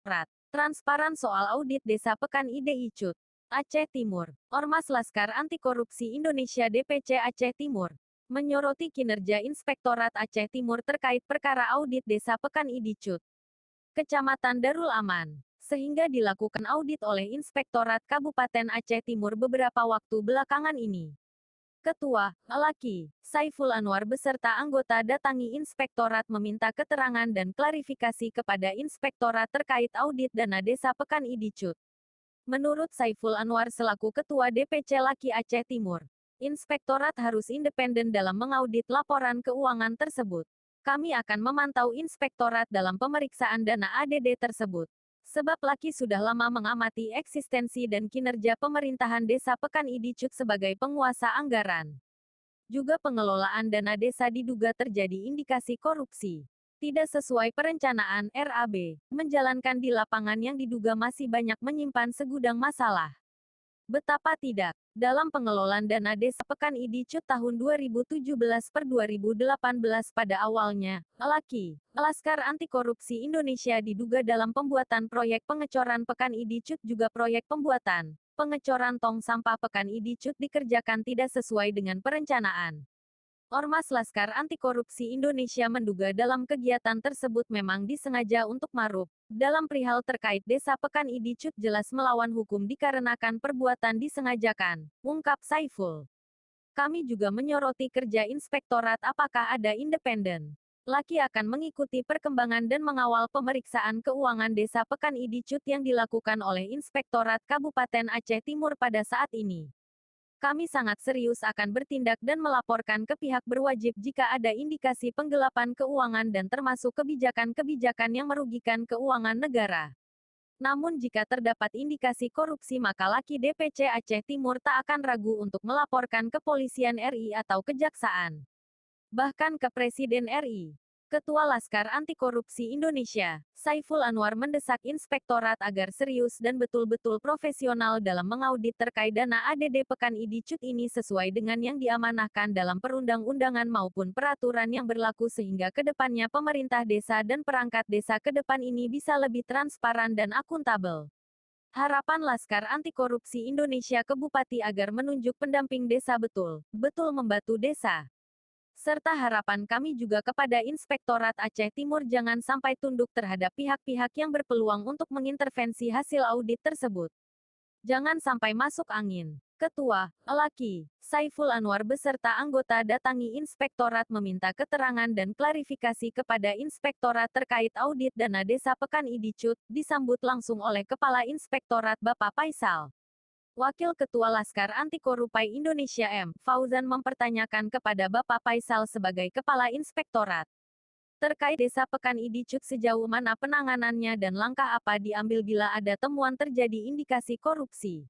Transparan soal audit Desa Pekan IDI Cut. Aceh Timur. Ormas Laskar Anti Korupsi Indonesia DPC Aceh Timur menyoroti kinerja Inspektorat Aceh Timur terkait perkara audit Desa Pekan IDI Cut, Kecamatan Darul Aman, sehingga dilakukan audit oleh Inspektorat Kabupaten Aceh Timur beberapa waktu belakangan ini. Ketua, Laki, Saiful Anwar beserta anggota datangi Inspektorat meminta keterangan dan klarifikasi kepada Inspektorat terkait audit dana Desa Pekan IDI Cut. Menurut Saiful Anwar selaku Ketua DPC Laki Aceh Timur, Inspektorat harus independen dalam mengaudit laporan keuangan tersebut. Kami akan memantau Inspektorat dalam pemeriksaan dana ADD tersebut. Sebab Laki sudah lama mengamati eksistensi dan kinerja pemerintahan Desa Pekan IDI Cut sebagai penguasa anggaran. Juga pengelolaan dana desa diduga terjadi indikasi korupsi. Tidak sesuai perencanaan RAB, menjalankan di lapangan yang diduga masih banyak menyimpan segudang masalah. Betapa tidak, dalam pengelolaan dana Desa Pekan IDI Cut tahun 2017 per 2018 pada awalnya, Laki, Laskar Anti Korupsi Indonesia diduga dalam pembuatan proyek pengecoran Pekan IDI Cut juga proyek pembuatan, pengecoran tong sampah Pekan IDI Cut dikerjakan tidak sesuai dengan perencanaan. Ormas Laskar Anti Korupsi Indonesia menduga dalam kegiatan tersebut memang disengaja untuk maruk. Dalam perihal terkait Desa Pekan IDI Cut jelas melawan hukum dikarenakan perbuatan disengajakan, ungkap Saiful. Kami juga menyoroti kerja Inspektorat apakah ada independen. Laki akan mengikuti perkembangan dan mengawal pemeriksaan keuangan Desa Pekan IDI Cut yang dilakukan oleh Inspektorat Kabupaten Aceh Timur pada saat ini. Kami sangat serius akan bertindak dan melaporkan ke pihak berwajib jika ada indikasi penggelapan keuangan dan termasuk kebijakan-kebijakan yang merugikan keuangan negara. Namun jika terdapat indikasi korupsi maka Laki DPC Aceh Timur tak akan ragu untuk melaporkan ke Kepolisian RI atau Kejaksaan. Bahkan ke Presiden RI. Ketua Laskar Anti Korupsi Indonesia, Saiful Anwar mendesak Inspektorat agar serius dan betul-betul profesional dalam mengaudit terkait dana ADD Pekan IDI Cut ini sesuai dengan yang diamanahkan dalam perundang-undangan maupun peraturan yang berlaku sehingga kedepannya pemerintah desa dan perangkat desa ke depan ini bisa lebih transparan dan akuntabel. Harapan Laskar Anti Korupsi Indonesia ke Bupati agar menunjuk pendamping desa betul-betul membantu desa. Serta harapan kami juga kepada Inspektorat Aceh Timur jangan sampai tunduk terhadap pihak-pihak yang berpeluang untuk mengintervensi hasil audit tersebut. Jangan sampai masuk angin. Ketua, Laki, Saiful Anwar beserta anggota datangi Inspektorat meminta keterangan dan klarifikasi kepada Inspektorat terkait audit dana Desa Pekan IDI Cut, disambut langsung oleh Kepala Inspektorat Bapak Faisal. Wakil Ketua Laskar Anti Korupsi Indonesia M. Fauzan mempertanyakan kepada Bapak Faisal sebagai Kepala Inspektorat terkait Desa Pekan IDI Cut sejauh mana penanganannya dan langkah apa diambil bila ada temuan terjadi indikasi korupsi.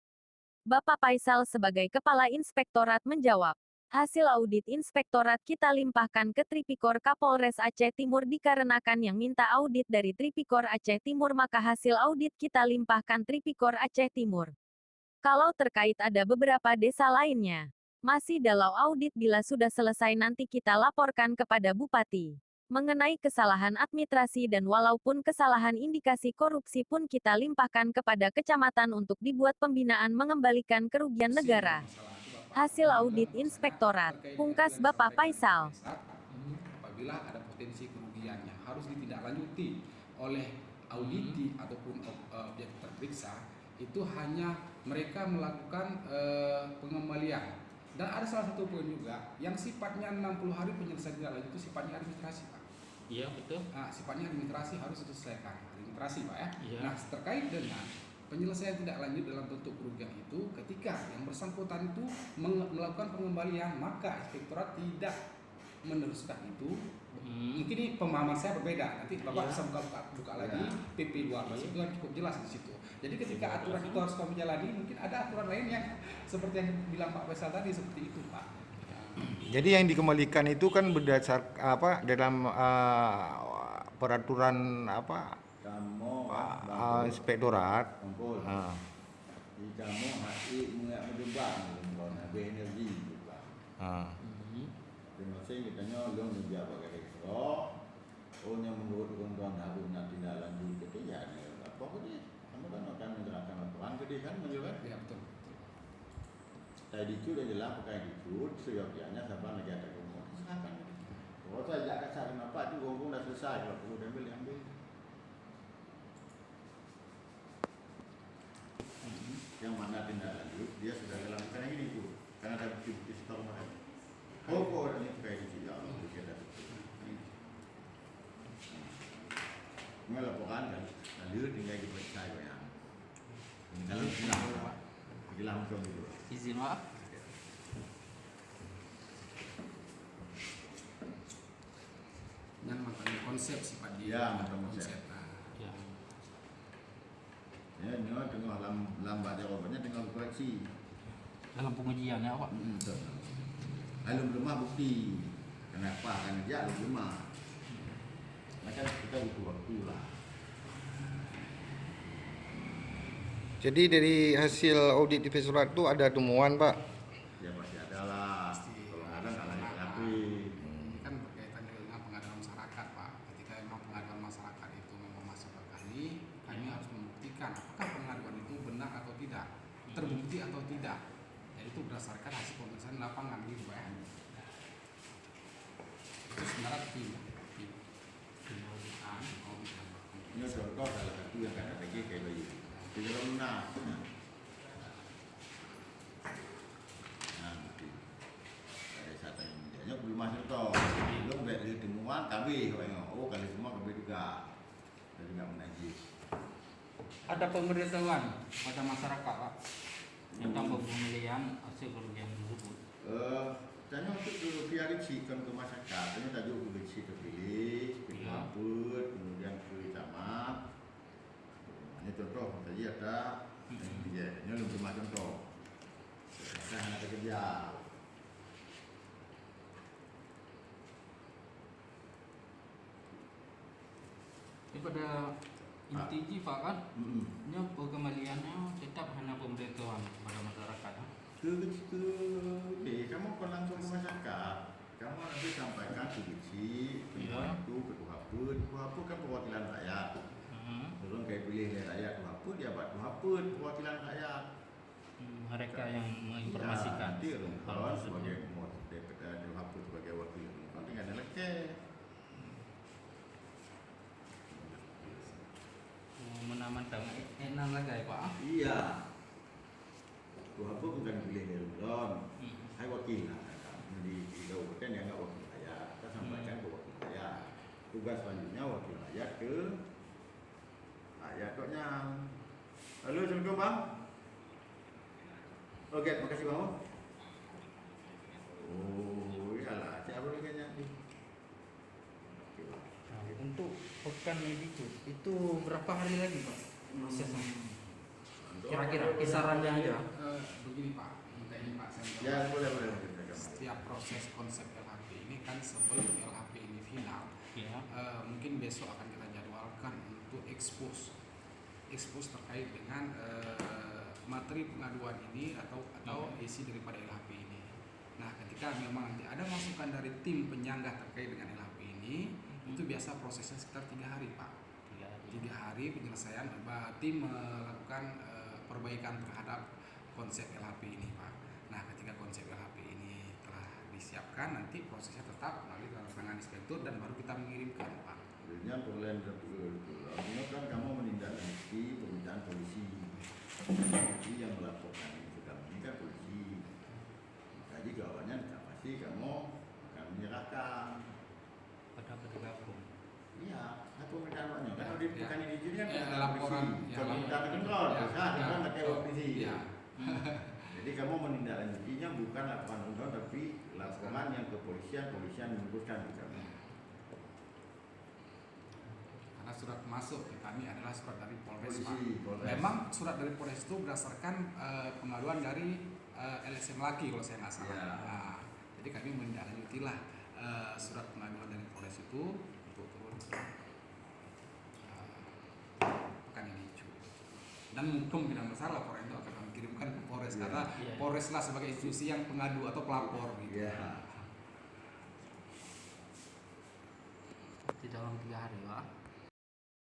Bapak Faisal sebagai Kepala Inspektorat menjawab, hasil audit Inspektorat kita limpahkan ke Tripikor Kapolres Aceh Timur dikarenakan yang minta audit dari Tripikor Aceh Timur maka hasil audit kita limpahkan Tripikor Aceh Timur. Kalau terkait ada beberapa desa lainnya, masih dalam audit bila sudah selesai nanti kita laporkan kepada Bupati. Mengenai kesalahan administrasi dan walaupun kesalahan indikasi korupsi pun kita limpahkan kepada kecamatan untuk dibuat pembinaan mengembalikan kerugian negara. Hasil audit Inspektorat, pungkas Bapak Faisal. Apabila ada potensi kerugiannya harus ditindaklanjuti oleh auditi ataupun objek terperiksa, itu hanya mereka melakukan pengembalian. Dan ada salah satu poin juga yang sifatnya 60 hari penyelesaian tidak lanjut itu sifatnya administrasi, Pak. Iya, betul. Nah, sifatnya administrasi harus diselesaikan. Administrasi, Pak ya. Iya. Nah, terkait dengan penyelesaian tidak lanjut dalam bentuk kerugian itu ketika yang bersangkutan itu melakukan pengembalian, maka inspektorat tidak meneruskan itu. Mungkin ini pemahaman saya berbeda. Nanti Bapak bisa buka lagi PP 12 itu kan cukup jelas di situ. Jadi ketika aturan itu harus kami jalani, mungkin ada aturan lain yang seperti yang bilang Pak Faisal tadi seperti itu, Pak. Jadi yang dikembalikan itu kan berdasar apa dalam peraturan apa inspektorat. Di kamu hati mengat menjebak lebih energi juga. Termasuk kita nyolong juga pakai rekor. Oh yang menurut ketentuan harus nanti dalam di ketiga apa Saya dicut dia jelas pakai dicut, seyogyanya siapa lagi ada gongong. Silakan. Kalau saya ajak kasar kenapa itu gongong dah selesai, kalau perlu diambil diambil. Yang mana tindak lanjut dia sudah lakukan yang ini itu, karena ada bukti-bukti setor kemarin. Oh, kok orang ini pakai dicut ya Allah, dia ada bukti. Melaporkan kan, lalu tinggal diperiksa yang. Kalau tidak langsung itu. Izin maaf. Dan makanya konsep sifat dia. Ya, macam konsep. Nah, Ya. Ya, ini tengah lambat jawabannya tinggal koreksi. Dalam pengujian ya Pak. Betul. Lalu belum bukti. Kenapa? Karena dia belum. Maka kita butuh waktu lah. Jadi dari hasil audit TV Surat itu ada temuan, Pak. Ya pasti ada lah. Kalau nggak ada nggak lagi rapi. ini kan berkaitan juga dengan pengaduan masyarakat, Pak. Ketika memang pengaduan masyarakat itu memang masuk ke kami harus membuktikan apakah pengaduan itu benar atau tidak, terbukti atau tidak. Jadi itu berdasarkan hasil pemeriksaan lapangan gitu, Pak. Itu sebenarnya tim. Ini contoh salah satu yang ada lagi kayak bayi. Di dalam lunas. Nah, nanti dari saat ini dia belum masuk toh. Belum dari temuan KB oh kali semua KB juga. Jadi nggak menajis. Ada pemberitahuan pada masyarakat Pak tentang pemilihan hasil kerugian tersebut. Tanya untuk pihak kan ke masyarakat, tanya tajuk ke terpilih, ke Ya. Mabut, kemudian ke camat. Ini contoh tadi ada ini lebih macam contoh. Saya hanya kerja. Ini pada inti Pak kan, Hmm. ini pengembaliannya tetap hanya pemberitahuan kepada masyarakat. Kamu kan langsung ke masyarakat. Kamu nanti sampaikan ke Diksi, ke Ya. itu, ke Tuhaput. Tuhaput kan perwakilan rakyat. Belum kayak pilih rakyat Tuhaput, dia buat Tuhaput, perwakilan rakyat. Mereka yang menginformasikan. Nanti hal Rungkon tersebut. sebagai DPD Tuhaput sebagai wakil Rungkon tinggal ada leke. Menamantang enak lagi ya Pak. Iya. Tuhaput bukan pilih dari Rungkon. Hai wakil lah. Di kabupaten yang nggak wakil rakyat, kita sampaikan ke wakil rakyat. Tugas selanjutnya wakil rakyat ke rakyat koknya. Halo, assalamualaikum bang. Oke, makasih bang. Oh, iyalah, siapa lagi nanti? Nah, untuk pekan itu berapa hari lagi Pak prosesnya? Kira-kira kisarannya aja. Begini Pak, minta ini Pak, saya Ya, menjawab. boleh. Setiap proses konsep LHP ini kan sebelum LHP ini final, Ya. mungkin besok akan kita jadwalkan untuk expose terkait dengan materi pengaduan ini atau isi daripada LHP ini. Nah, ketika memang nanti ada masukan dari tim penyanggah terkait dengan LHP ini, itu biasa prosesnya sekitar 3 hari Pak. 3 hari penyelesaian, tim melakukan perbaikan terhadap konsep LHP ini Pak. Nah, ketika konsep LHP ini telah disiapkan, nanti prosesnya tetap melalui tangan inspektur dan baru kita mengirimkan Pak. Sebenarnya penilaian ini kan kamu menindaklanjuti permintaan polisi. Polisi yang melaporkan itu kamu ini kan polisi. Jadi jawabannya pasti kamu akan menyerahkan. Pada petugas hukum. Iya, aku menjawabnya. Kalau di bukan di sini kan Laporan, kalau kita kontrol, kan pakai polisi. Ya. Jadi kamu menindaklanjutinya bukan laporan undang tapi laporan yang ke polisian meneruskan ke kami. Karena surat masuk ke kami adalah surat dari Polres Pak. Polres. Memang surat dari Polres itu berdasarkan pengaduan dari LSM laki kalau saya nggak salah. Ya. Nah, jadi kami menindaklanjutilah surat pengaduan dari Polres itu untuk turun ke pekan ini. Dan hukum tidak masalah laporan itu akan kami kirimkan ke Polres karena Polres lah sebagai institusi yang pengadu atau pelapor gitu. Ya. Di dalam 3 hari Pak.